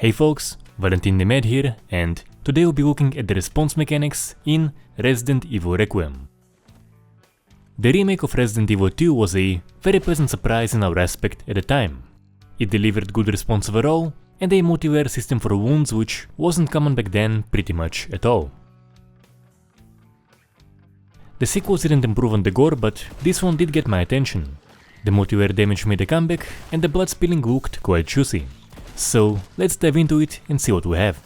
Hey folks, Valentin the Mad here, and today we'll be looking at the response mechanics in Resident Evil Requiem. The remake of Resident Evil 2 was a very pleasant surprise in our aspect at the time. It delivered good response overall, and a multiplayer system for wounds which wasn't common back then pretty much at all. The sequels didn't improve on the gore, but this one did get my attention. The multiplayer damage made a comeback, and the blood spilling looked quite juicy. So let's dive into it and see what we have.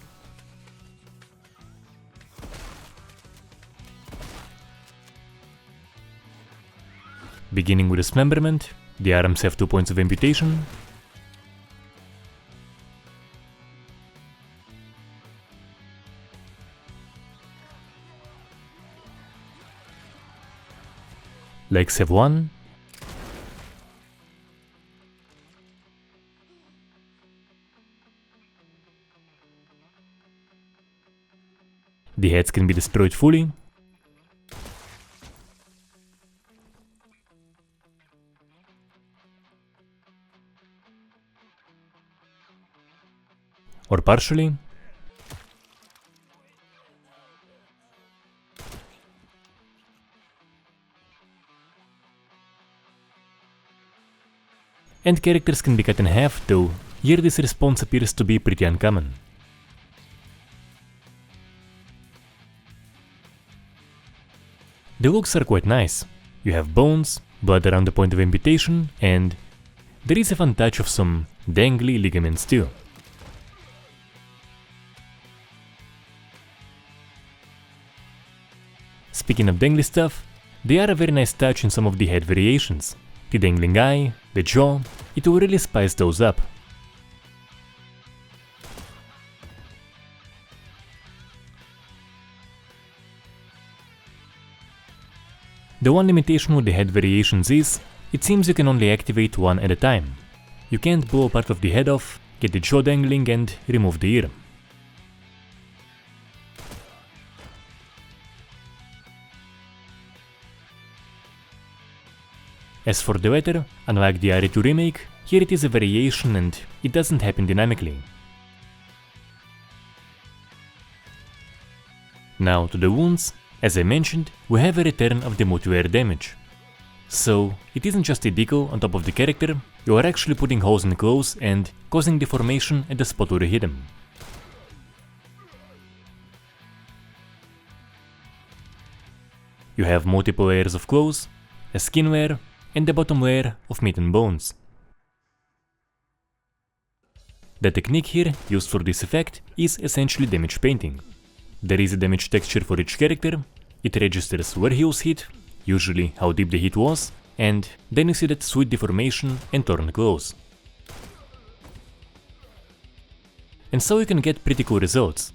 Beginning with Dismemberment, the arms have 2 points of amputation. Legs have 1. The heads can be destroyed fully. Or partially. And characters can be cut in half, though here this response appears to be pretty uncommon. The looks are quite nice. You have bones, blood around the point of amputation, and there is a fun touch of some dangly ligaments too. Speaking of dangly stuff, they are a very nice touch in some of the head variations. The dangling eye, the jaw, it will really spice those up. The one limitation with the head variations is, it seems you can only activate one at a time. You can't blow part of the head off, get the jaw dangling and remove the ear. As for the latter, unlike the RE2 remake, here it is a variation and it doesn't happen dynamically. Now to the wounds. As I mentioned, we have a return of the multiplayer damage. So, it isn't just a decal on top of the character, you are actually putting holes in clothes and causing deformation at the spot where you hit them. You have multiple layers of clothes, a skin layer, and the bottom layer of meat and bones. The technique here used for this effect is essentially damage painting. There is a damage texture for each character, it registers where he was hit, usually how deep the hit was, and then you see that sweet deformation and torn clothes. And so you can get pretty cool results.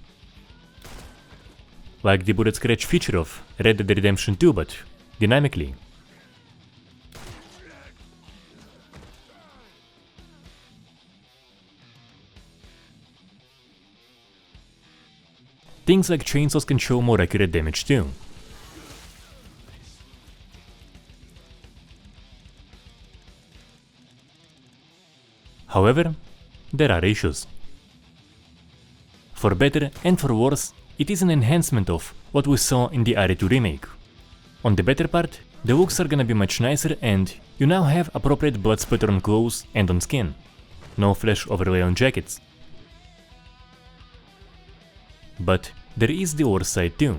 Like the bullet scratch feature of Red Dead Redemption 2, but dynamically. Things like chainsaws can show more accurate damage too. However, there are issues. For better and for worse, it is an enhancement of what we saw in the RE2 remake. On the better part, the looks are gonna be much nicer and you now have appropriate blood splatter on clothes and on skin. No flesh overlay on jackets. But there is the worse side too.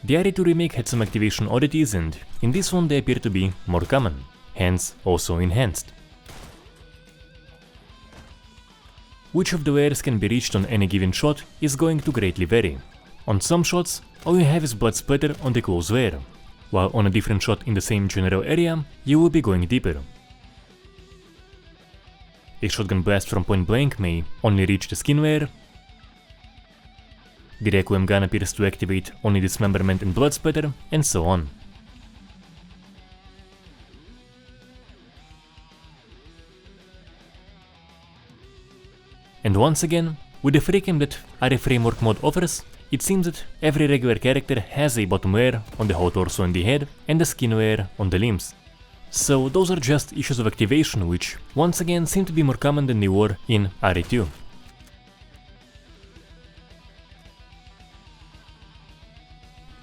The RE2 remake had some activation oddities and in this one they appear to be more common, hence also enhanced. Which of the layers can be reached on any given shot is going to greatly vary. On some shots, all you have is blood splatter on the close layer, while on a different shot in the same general area, you will be going deeper. A shotgun blast from point blank may only reach the skin layer. The Requiem gun appears to activate only Dismemberment and blood splatter, and so on. And once again, with the freecam that REFramework mod offers, it seems that every regular character has a bottom layer on the whole torso and the head, and a skin layer on the limbs. So those are just issues of activation which once again seem to be more common than they were in RE2.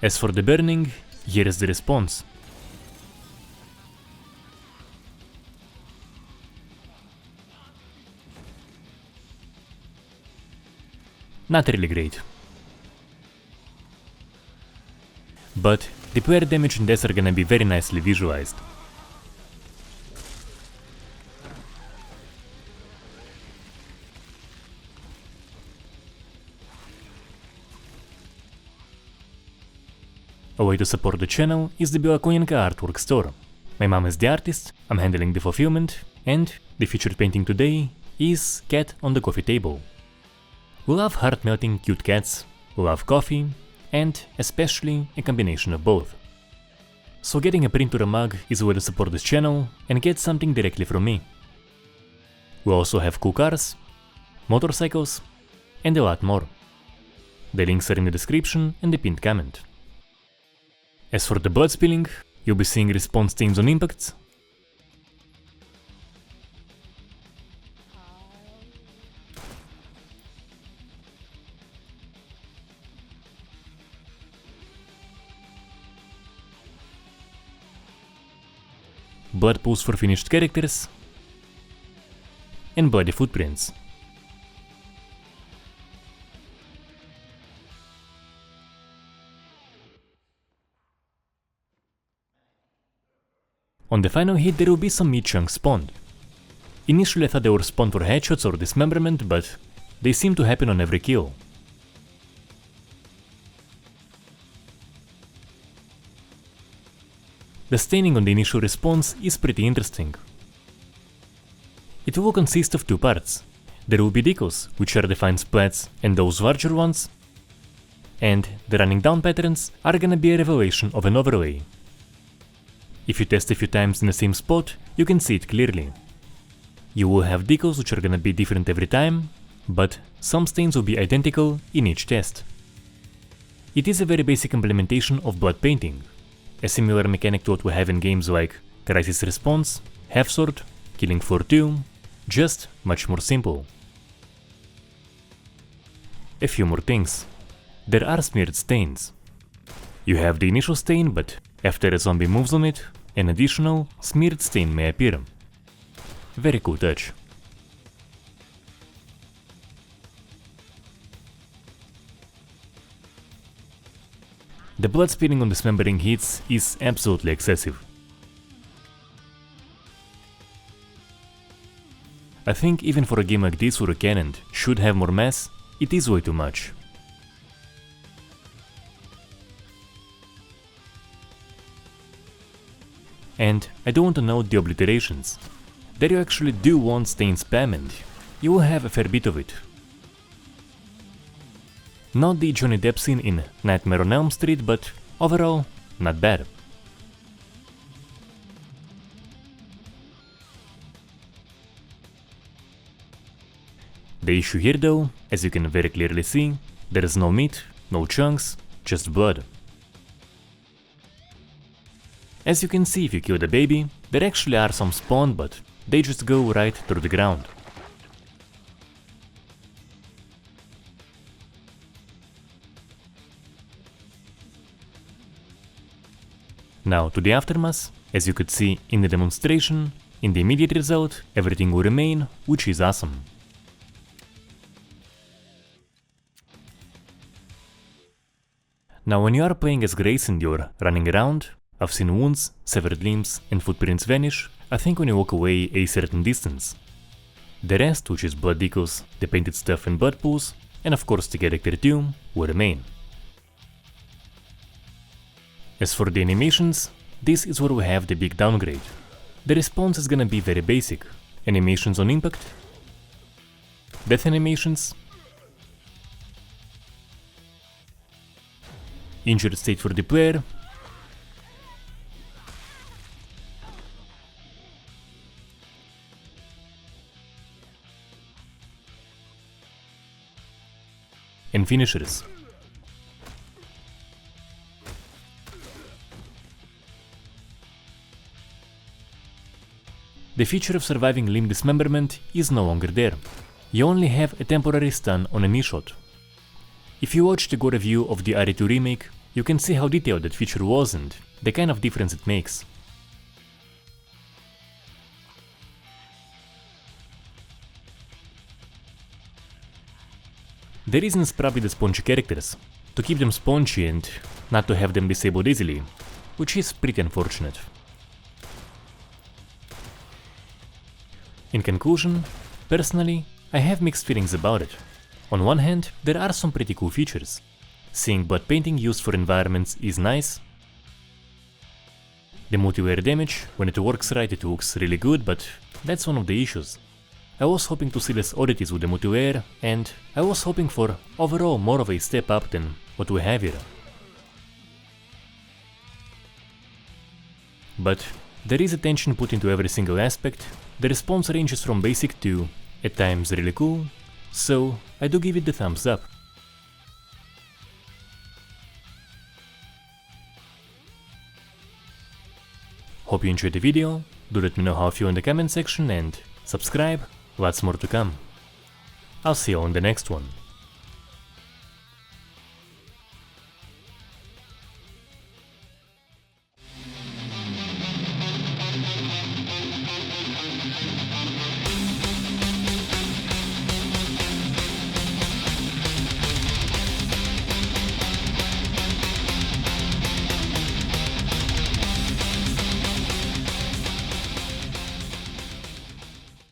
As for the burning, here is the response. Not really great. But the player damage and deaths are gonna be very nicely visualized. A way to support the channel is the Bielakonienka artwork store. My mom is the artist, I'm handling the fulfillment, and the featured painting today is Cat on the Coffee Table. We love heart-melting cute cats, we love coffee, and especially a combination of both. So getting a print or a mug is a way to support this channel and get something directly from me. We also have cool cars, motorcycles, and a lot more. The links are in the description and the pinned comment. As for the blood spilling, you'll be seeing respawn stains on impacts, blood pools for finished characters, and bloody footprints. On the final hit there will be some meat chunks spawned. Initially I thought they were spawned for headshots or dismemberment, but they seem to happen on every kill. The staining on the initial response is pretty interesting. It will consist of two parts. There will be decals, which are defined splats, and those larger ones, and the running down patterns are gonna be a revelation of an overlay. If you test a few times in the same spot, you can see it clearly. You will have decals which are gonna be different every time, but some stains will be identical in each test. It is a very basic implementation of blood painting, a similar mechanic to what we have in games like Crisis Response, Half Sword, Killing Floor 2, just much more simple. A few more things. There are smeared stains. You have the initial stain, but after a zombie moves on it, an additional smeared stain may appear. Very cool touch. The blood spilling on dismembering hits is absolutely excessive. I think even for a game like this where a cannon should have more mass, it is way too much. And I don't want to note the obliterations. There you actually do want stain spam and you will have a fair bit of it. Not the Johnny Depp scene in Nightmare on Elm Street, but overall, not bad. The issue here though, as you can very clearly see, there is no meat, no chunks, just blood. As you can see if you kill the baby, there actually are some spawned, but they just go right through the ground. Now to the aftermath, as you could see in the demonstration, in the immediate result everything will remain, which is awesome. Now when you are playing as Grace and you're running around, I've seen wounds, severed limbs and footprints vanish, I think when you walk away a certain distance. The rest, which is blood decals, the painted stuff and blood pools, and of course the character too, will remain. As for the animations, this is where we have the big downgrade. The response is gonna be very basic. Animations on impact, death animations, injured state for the player, and finishers. The feature of surviving limb dismemberment is no longer there. You only have a temporary stun on any shot. If you watch the Gore review of the RE2 remake, you can see how detailed that feature was and the kind of difference it makes. The reason is probably the spongy characters, to keep them spongy and not to have them disabled easily, which is pretty unfortunate. In conclusion, personally, I have mixed feelings about it. On one hand, there are some pretty cool features. Seeing blood painting used for environments is nice. The multilayer damage, when it works right, it looks really good, but that's one of the issues. I was hoping to see less oddities with the multilayer, and I was hoping for overall more of a step up than what we have here. But there is attention put into every single aspect, the response ranges from basic to, at times, really cool, so I do give it the thumbs up. Hope you enjoyed the video, do let me know how you feel in the comment section and subscribe, lots more to come. I'll see you on the next one.